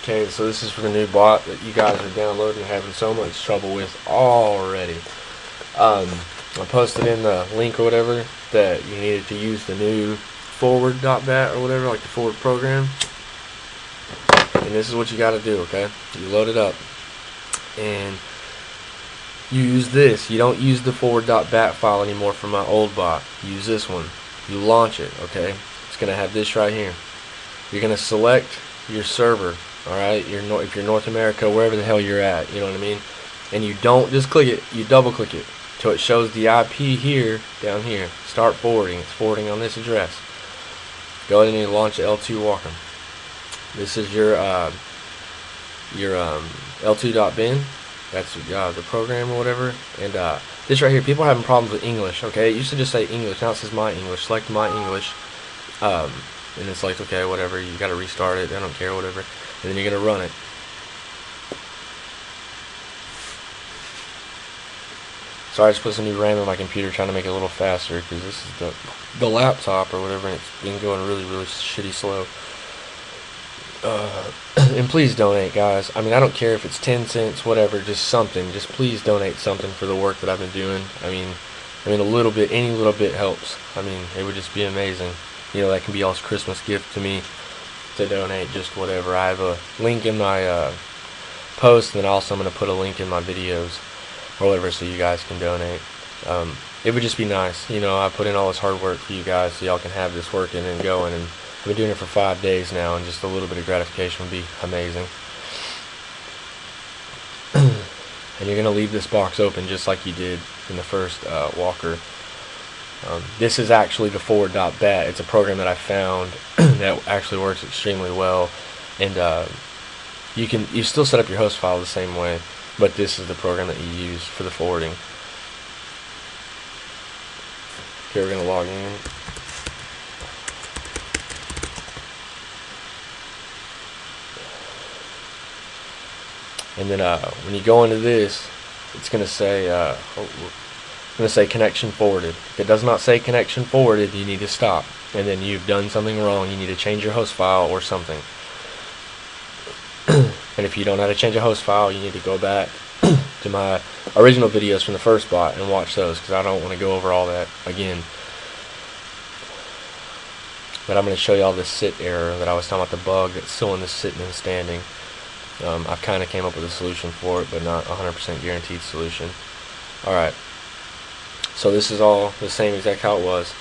Okay, so this is for the new bot that you guys are downloading and having so much trouble with already. I posted in the link or whatever that you needed to use the new forward.bat or whatever, like the forward program. And this is what you got to do, okay? You load it up and you use this. You don't use the forward.bat file anymore from my old bot. You use this one. You launch it, okay? It's going to have this right here. You're going to select your server, alright? If you're North America, wherever the hell you're at, you know what I mean? And you don't just click it, you double click it till it shows the IP here, down here. Start forwarding. It's forwarding on this address. Go ahead and you launch L2 Walker. This is your L2.bin. That's the program or whatever. And this right here, people are having problems with English. Okay, it used to just say English. Now it says My English. Select My English. And it's like, okay, whatever. You got to restart it. I don't care, whatever. And then you're gonna run it. Sorry, I just put some new RAM in my computer, trying to make it a little faster because this is the laptop or whatever, and it's been going really shitty slow. And please donate, guys. I mean, I don't care if it's 10 cents, whatever, just something. Just please donate something for the work that I've been doing. I mean, a little bit, any little bit helps. I mean, it would just be amazing. You know, that can be y'all's Christmas gift to me, to donate just whatever. I have a link in my post, and then also I'm going to put a link in my videos or whatever so you guys can donate. It would just be nice. You know, I put in all this hard work for you guys so y'all can have this working and going, and I've been doing it for 5 days now, and just a little bit of gratification would be amazing. And you're going to leave this box open just like you did in the first walker. This is actually the forward.bat. It's a program that I found that actually works extremely well, and you still set up your host file the same way, but this is the program that you use for the forwarding. Okay, we're going to log in. And then when you go into this, it's going to say connection forwarded. If it does not say connection forwarded, you need to stop. And then you've done something wrong. You need to change your host file or something. And if you don't know how to change a host file, you need to go back to my original videos from the first bot and watch those, because I don't want to go over all that again. But I'm going to show you all this sit error that I was talking about, the bug that's still in the sitting and standing. I've kind of came up with a solution for it, but not 100% guaranteed solution. Alright, so this is all the same exact how it was.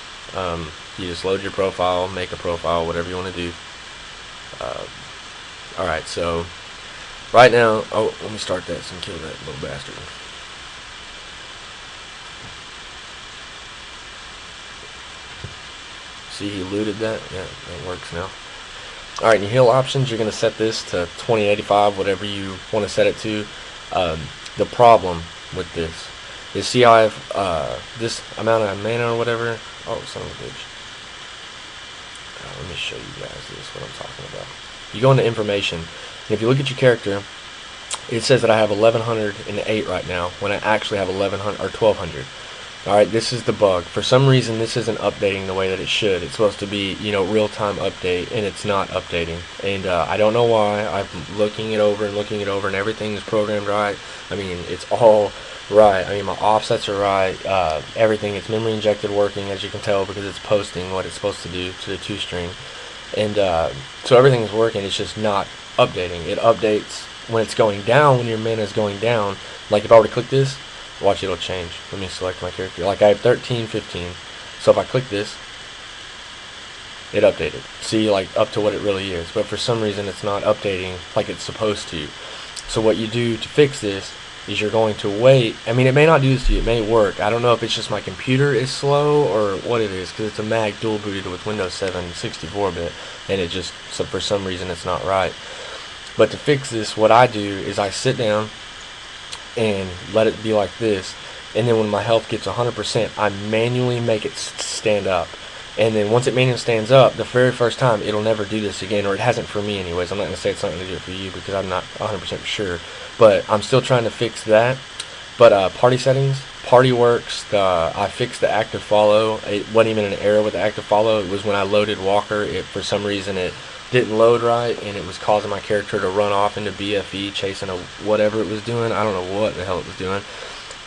You just load your profile, make a profile, whatever you want to do. Alright, so right now, let me start that and kill that little bastard. See, he looted that? Yeah, that works now. Alright, in your heal options, you're going to set this to 2085, whatever you want to set it to. The problem with this is, see how I have this amount of mana or whatever? Oh, son of a bitch. Let me show you guys this, what I'm talking about. You go into information, and if you look at your character, it says that I have 1108 right now, when I actually have 1100 or 1200. Alright, this is the bug. For some reason, this isn't updating the way that it should. It's supposed to be, you know, real-time update, and it's not updating. And I don't know why. I'm looking it over, and everything is programmed right. I mean, it's all right. I mean, my offsets are right. Everything, it's memory injected working, as you can tell, because it's posting what it's supposed to do to the 2-string. And so everything is working. It's just not updating. It updates when it's going down, when your mana is going down. Like if I were to click this, watch, it'll change. Let me select my character. Like I have 13, 15. So if I click this, it updated. See, like up to what it really is. But for some reason, it's not updating like it's supposed to. So what you do to fix this is you're going to wait. I mean, it may not do this to you. It may work. I don't know if it's just my computer is slow or what it is, because it's a Mac dual booted with Windows 7 64-bit, and it just, so for some reason, it's not right. But to fix this, what I do is I sit down and let it be like this, and then when my health gets 100%, I manually make it stand up. And then once it manually stands up, the very first time, it'll never do this again, or it hasn't for me anyways. I'm not going to say it's not going to do it for you because I'm not 100% sure, but I'm still trying to fix that. But party settings, party works, I fixed the active follow. It wasn't even an error with the active follow. It was when I loaded Walker, for some reason it didn't load right, and it was causing my character to run off into BFE chasing whatever it was doing. I don't know what the hell it was doing.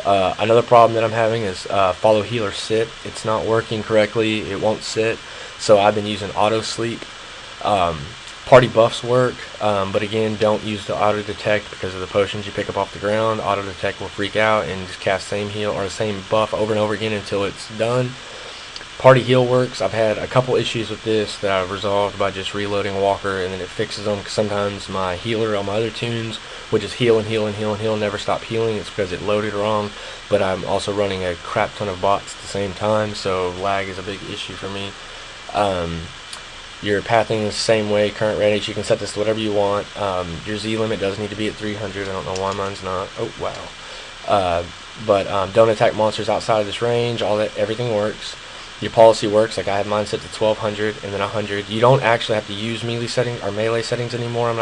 Another problem that I'm having is follow healer sit. It's not working correctly. It won't sit. So I've been using auto sleep. Party buffs work, but again, don't use the auto detect because of the potions you pick up off the ground. Auto detect will freak out and just cast same heal or the same buff over and over again until it's done. Party heal works. I've had a couple issues with this that I've resolved by just reloading Walker, and then it fixes them. Because sometimes my healer on my other tunes would just heal and heal and heal and heal, never stop healing. It's because it loaded wrong. But I'm also running a crap ton of bots at the same time, so lag is a big issue for me. Your pathing is the same way. Current radius, you can set this to whatever you want. Your Z limit does need to be at 300. I don't know why mine's not. Oh wow. But don't attack monsters outside of this range. Everything works. Your policy works. Like I have mine set to 1200 and then 100. You don't actually have to use melee settings or melee settings anymore.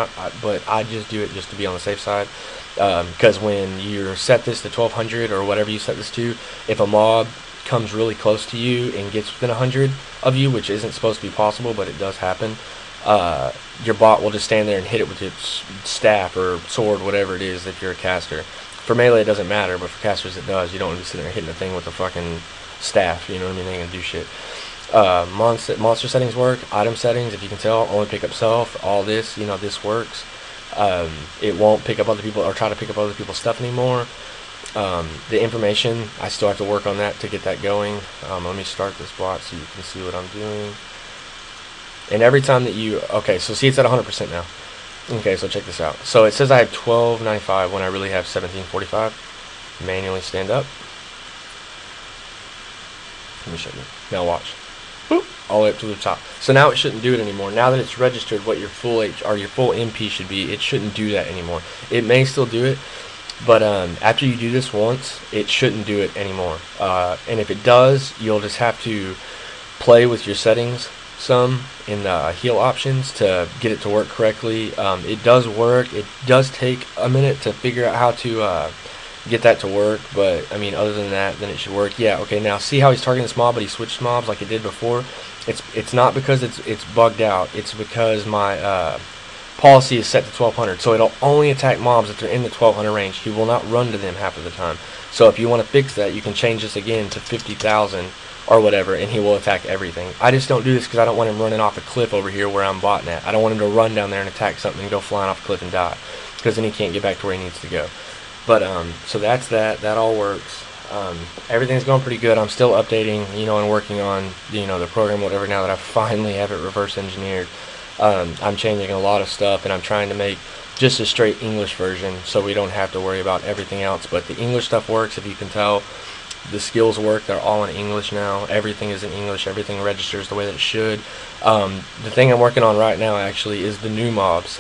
But I just do it just to be on the safe side. Because when you set this to 1200 or whatever you set this to, if a mob comes really close to you and gets within 100 of you, which isn't supposed to be possible, but it does happen, your bot will just stand there and hit it with its staff or sword, whatever it is, if you're a caster. For melee it doesn't matter, but for casters it does. You don't want to be sitting there hitting the thing with a fucking staff, you know what I mean? They ain't gonna do shit. Monster settings work. Item settings, if you can tell, only pick up self. All this, you know, this works. It won't pick up other people or try to pick up other people's stuff anymore. The information, I still have to work on that to get that going. Let me start this bot so you can see what I'm doing. And every time that you, okay, so see it's at 100% now. Okay, so check this out. So it says I have 1295 when I really have 1745. Manually stand up. Let me show you. Now watch. Boop, all the way up to the top. So now it shouldn't do it anymore. Now that it's registered what your full your full MP should be, it shouldn't do that anymore. It may still do it, but after you do this once, it shouldn't do it anymore. And if it does, you'll just have to play with your settings some in the heal options to get it to work correctly. It does work. It does take a minute to figure out how to get that to work, but I mean, other than that, then it should work. Yeah, okay, now see how he's targeting this mob, but he switched mobs like it did before? It's not because it's bugged out. It's because my policy is set to 1200, so it'll only attack mobs if they're in the 1200 range. He will not run to them half of the time. So if you want to fix that, you can change this again to 50,000 or whatever, and he will attack everything. I just don't do this because I don't want him running off a cliff over here where I'm botting at. I don't want him to run down there and attack something and go flying off a cliff and die, because then he can't get back to where he needs to go. But so that's that. That all works. Everything's going pretty good. I'm still updating, you know, and working on, you know, the program, whatever. Now that I finally have it reverse engineered, I'm changing a lot of stuff, and I'm trying to make just a straight English version, so we don't have to worry about everything else. But the English stuff works, if you can tell. The skills work. They're all in English now. Everything is in English. Everything registers the way that it should. The thing I'm working on right now actually is the new mobs.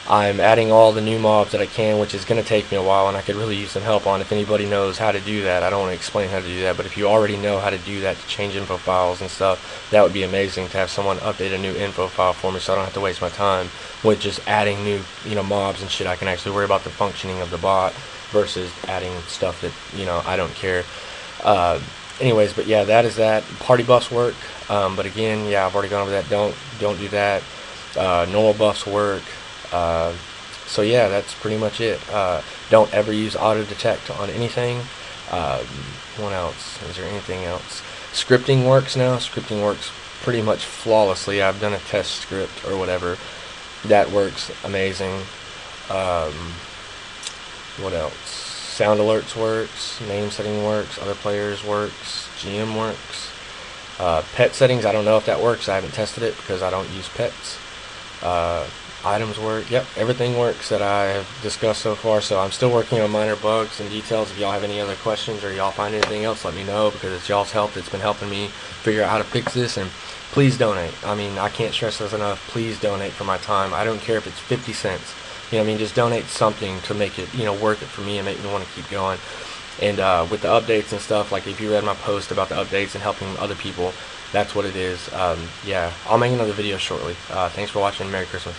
I'm adding all the new mobs that I can, which is going to take me a while, and I could really use some help on if anybody knows how to do that. I don't want to explain how to do that, but if you already know how to do that, to change info files and stuff, that would be amazing to have someone update a new info file for me, so I don't have to waste my time with just adding new, you know, mobs and shit. I can actually worry about the functioning of the bot versus adding stuff that, you know, I don't care. Anyways, but yeah, that is that. Party buffs work, but again, yeah, I've already gone over that. Don't do that. Normal buffs work. So yeah, that's pretty much it. Don't ever use auto detect on anything. What else? Is there anything else? Scripting works now. Scripting works pretty much flawlessly. I've done a test script or whatever. That works amazing. What else? Sound alerts works. Name setting works. Other players works. GM works. Pet settings, I don't know if that works. I haven't tested it because I don't use pets. Items work. Yep, everything works that I have discussed so far. So I'm still working on minor bugs and details. If y'all have any other questions or y'all find anything else, let me know, because it's y'all's help that's been helping me figure out how to fix this. And please donate. I mean, I can't stress this enough. Please donate for my time. I don't care if it's 50 cents. You know what I mean? Just donate something to make it, you know, worth it for me and make me want to keep going. And with the updates and stuff, like if you read my post about the updates and helping other people, that's what it is. Yeah, I'll make another video shortly. Thanks for watching. Merry Christmas.